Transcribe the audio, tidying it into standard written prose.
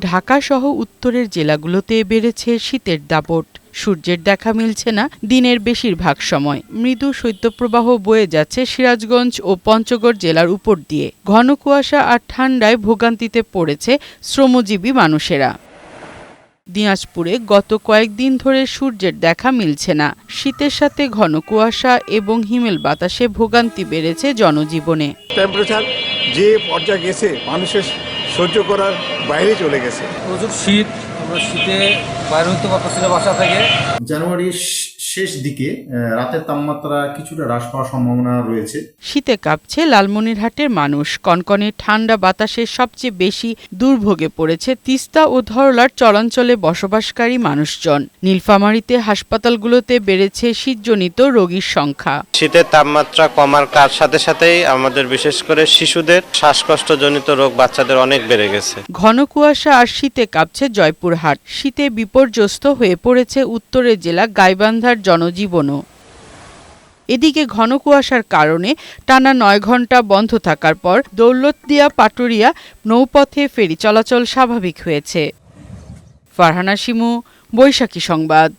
ঢাকা সহ উত্তরের জেলাগুলোতে বেড়েছে শীতের দাপট। সূর্যের দেখা মিলছে না দিনের বেশিরভাগ সময়। মৃদু শৈত্যপ্রবাহ বয়ে যাচ্ছে সিরাজগঞ্জ ও পঞ্চগড় জেলার উপর দিয়ে। ঘন কুয়াশা আর ঠান্ডায় ভোগান্তিতে পড়েছে শ্রমজীবী মানুষেরা। দিনাজপুরে গত কয়েকদিন ধরে সূর্যের দেখা মিলছে না। শীতের সাথে ঘন কুয়াশা এবং হিমেল বাতাসে ভোগান্তি বেড়েছে জনজীবনে। টেম্পারেচার যে পর্যায়ে গেছে মানুষের সহ্য করার বাইরে চলে গেছে। প্রচুর শীত, আমরা শীতে বাইরে হতে পারতেছি না বাসা থেকে। জানুয়ারির শেষ দিকে রাতের তাপমাত্রা কিছুটা হ্রাস পাওয়ার সম্ভাবনা রয়েছে। শীতে কাঁপছে লালমনিরহাটের মানুষ। কনকনে ঠান্ডা বাতাসে সবচেয়ে বেশি দুর্ভোগে পড়েছে তিস্তা ও ধরলার চরাঞ্চলে বসবাসকারী মানুষজন। নীলফামারীতে হাসপাতালগুলোতে বেড়েছে শীতজনিত রোগীর সংখ্যা। শীতের তাপমাত্রা কমার সাথে সাথেই আমাদের বিশেষ করে শিশুদের শ্বাসকষ্টজনিত রোগ বাচ্চাদের অনেক বেড়ে গেছে। ঘন কুয়াশা আর শীতে কাঁপছে জয়পুরহাট। শীতে বিপর্যস্ত হয়ে পড়েছে উত্তরের জেলা গাইবান্ধার জনজীবনও। এদিকে ঘন কুয়াশার কারণে টানা ৯ ঘণ্টা বন্ধ থাকার পর দৌলতদিয়া পাটুরিয়া নৌপথে ফেরি চলাচল স্বাভাবিক হয়েছে। ফারহানা শিমু, বৈশাখী সংবাদ।